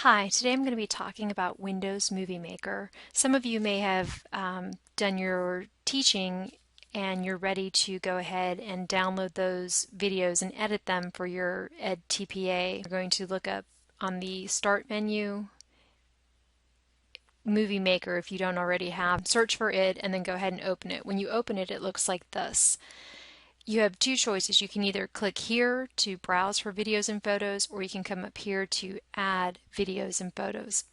Hi, today I'm going to be talking about Windows Movie Maker. Some of you may have done your teaching and you're ready to go ahead and download those videos and edit them for your edTPA. You're going to look up on the Start menu, Movie Maker if you don't already have. Search for it and then go ahead and open it. When you open it, it looks like this. You have two choices. You can either click here to browse for videos and photos, or you can come up here to add videos and photos.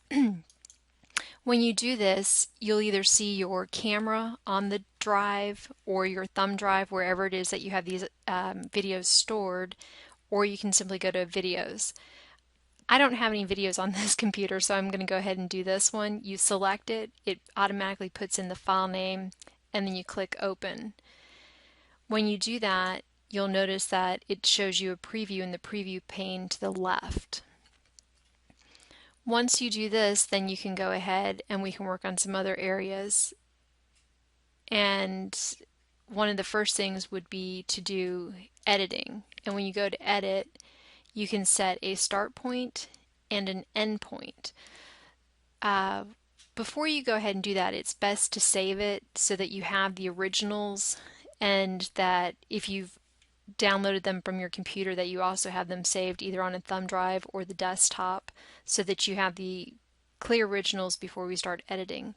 When you do this, you'll either see your camera on the drive or your thumb drive, wherever it is that you have these videos stored, or you can simply go to videos. I don't have any videos on this computer, so I'm going to go ahead and do this one. You select it, it automatically puts in the file name, and then you click open. When you do that, you'll notice that it shows you a preview in the preview pane to the left. Once you do this, then you can go ahead and we can work on some other areas. And one of the first things would be to do editing. And when you go to edit, you can set a start point and an end point. Before you go ahead and do that, it's best to save it so that you have the originals, and that if you've downloaded them from your computer, that you also have them saved either on a thumb drive or the desktop, so that you have the clear originals before we start editing.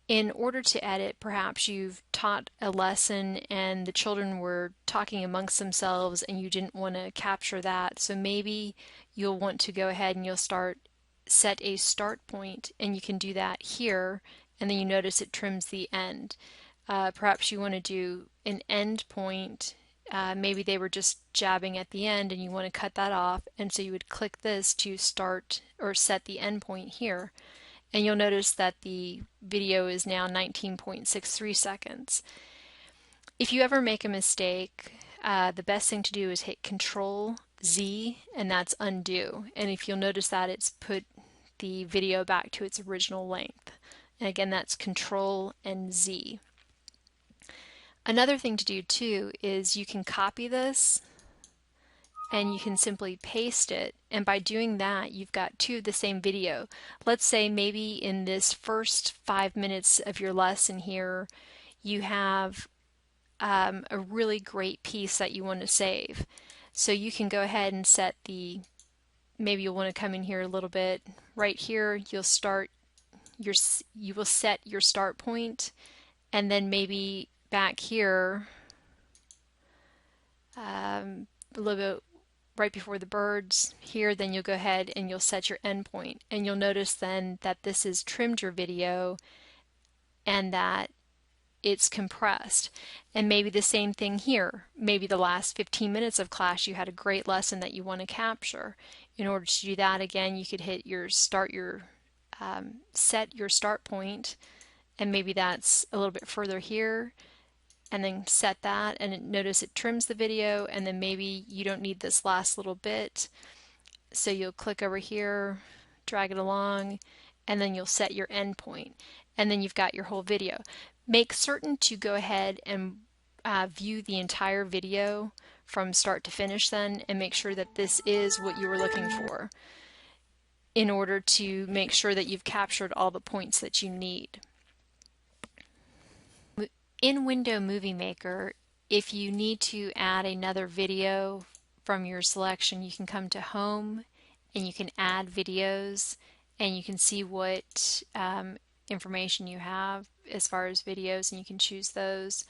In order to edit, perhaps you've taught a lesson and the children were talking amongst themselves and you didn't want to capture that, so maybe you'll want to go ahead and you'll set a start point, and you can do that here, and then you notice it trims the end. Perhaps you want to do an end point. Maybe they were just jabbing at the end and you want to cut that off, and so you would click this to start or set the end point here, and you'll notice that the video is now 19.63 seconds. If you ever make a mistake, the best thing to do is hit Control Z, and that's undo, and if you'll notice that it's put the video back to its original length, and again that's Control and Z. Another thing to do too is you can copy this and you can simply paste it, and by doing that you've got two of the same video. Let's say maybe in this first 5 minutes of your lesson here you have a really great piece that you want to save. So you can go ahead and set maybe you'll want to come in here a little bit. Right here you will set your start point, and then maybe back here a little bit right before the birds here, then you'll go ahead and you'll set your end point, and you'll notice then that this has trimmed your video and that it's compressed. And maybe the same thing here. Maybe the last 15 minutes of class you had a great lesson that you want to capture. In order to do that, again, you could hit set your start point, and maybe that's a little bit further here, and then set that, and notice it trims the video, and then maybe you don't need this last little bit, so you'll click over here, drag it along, and then you'll set your end point, and then you've got your whole video. Make certain to go ahead and view the entire video from start to finish then, and make sure that this is what you were looking for in order to make sure that you've captured all the points that you need. In Windows Movie Maker, if you need to add another video from your selection, you can come to Home and you can add videos, and you can see what information you have as far as videos, and you can choose those.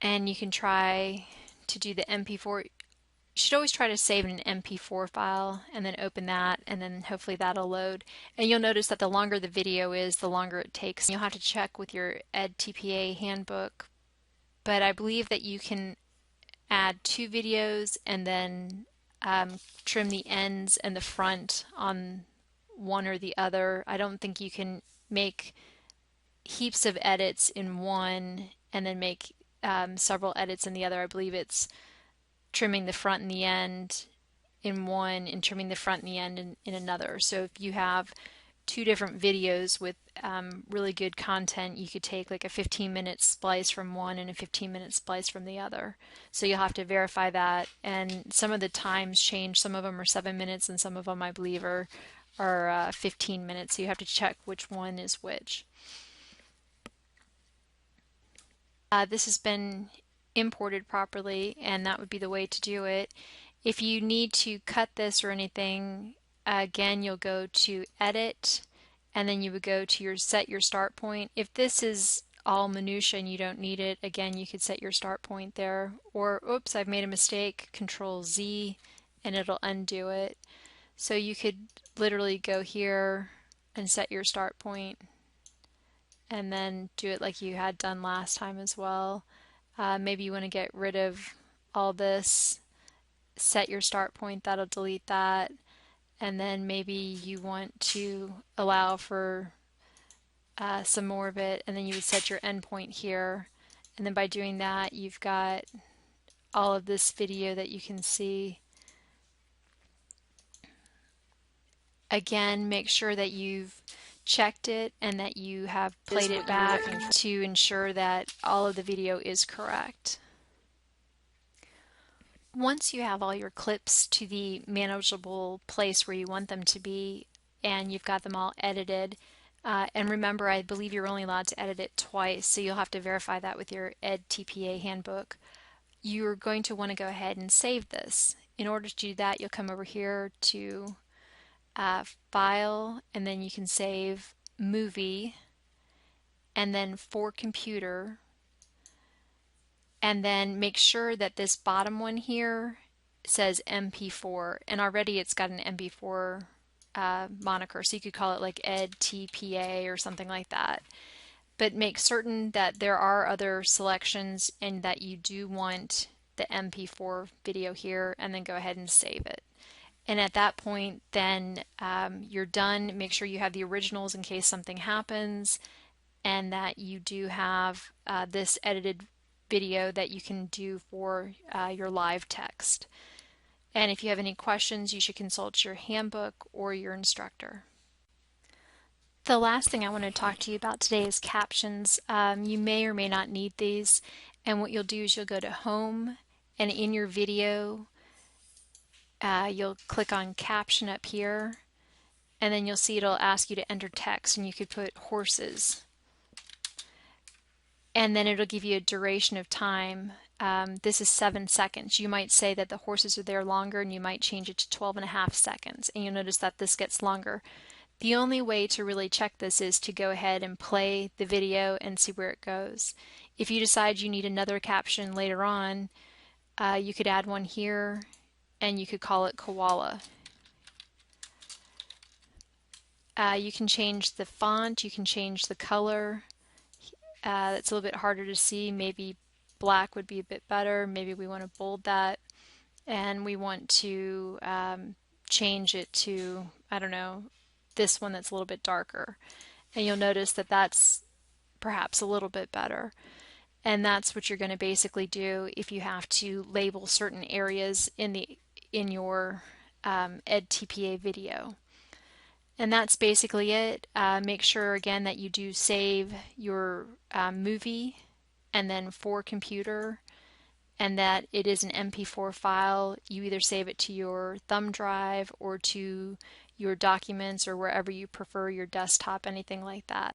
And you can try to do the MP4. You should always try to save in an MP4 file and then open that, and then hopefully that'll load. And you'll notice that the longer the video is, the longer it takes. You'll have to check with your edTPA handbook, but I believe that you can add 2 videos and then trim the ends and the front on one or the other. I don't think you can make heaps of edits in one and then make several edits in the other. I believe it's trimming the front and the end in one and trimming the front and the end in another. So if you have two different videos with really good content. You could take like a 15-minute splice from one and a 15-minute splice from the other. So you'll have to verify that. And some of the times change. Some of them are 7 minutes, and some of them, I believe, are 15 minutes. So you have to check which one is which. This has been imported properly, and that would be the way to do it. If you need to cut this or anything, again, you'll go to Edit, and then you would go to your Set Your Start Point. If this is all minutia and you don't need it, again, you could set your start point there. Or, oops, I've made a mistake, Control Z, and it'll undo it. So you could literally go here and set your start point, and then do it like you had done last time as well. Maybe you want to get rid of all this, set your start point, that'll delete that, and then maybe you want to allow for some more of it, and then you would set your endpoint here, and then by doing that you've got all of this video that you can see. Again, make sure that you've checked it and that you have played it back to ensure that all of the video is correct. Once you have all your clips to the manageable place where you want them to be and you've got them all edited, and remember, I believe you're only allowed to edit it twice, so you'll have to verify that with your edTPA handbook. You're going to want to go ahead and save this. In order to do that, you'll come over here to File, and then you can save Movie, and then For Computer, and then make sure that this bottom one here says MP4, and already it's got an MP4 moniker, so you could call it like edTPA or something like that. But make certain that there are other selections and that you do want the MP4 video here, and then go ahead and save it. And at that point, then you're done. Make sure you have the originals in case something happens, and that you do have this edited video that you can do for your live text. And if you have any questions, you should consult your handbook or your instructor. The last thing I want to talk to you about today is captions. You may or may not need these, and what you'll do is you'll go to Home, and in your video, you'll click on Caption up here, and then you'll see it'll ask you to enter text, and you could put horses. And then it'll give you a duration of time. This is 7 seconds. You might say that the horses are there longer, and you might change it to 12.5 seconds, and you'll notice that this gets longer. The only way to really check this is to go ahead and play the video and see where it goes. If you decide you need another caption later on, you could add one here, and you could call it koala. You can change the font, you can change the color. It's a little bit harder to see. Maybe black would be a bit better. Maybe we want to bold that, and we want to change it to, I don't know, this one that's a little bit darker. And you'll notice that that's perhaps a little bit better. And that's what you're going to basically do if you have to label certain areas in your edTPA video. And that's basically it. Make sure again that you do save your movie, and then For Computer, and that it is an MP4 file. You either save it to your thumb drive or to your documents or wherever you prefer, your desktop, anything like that.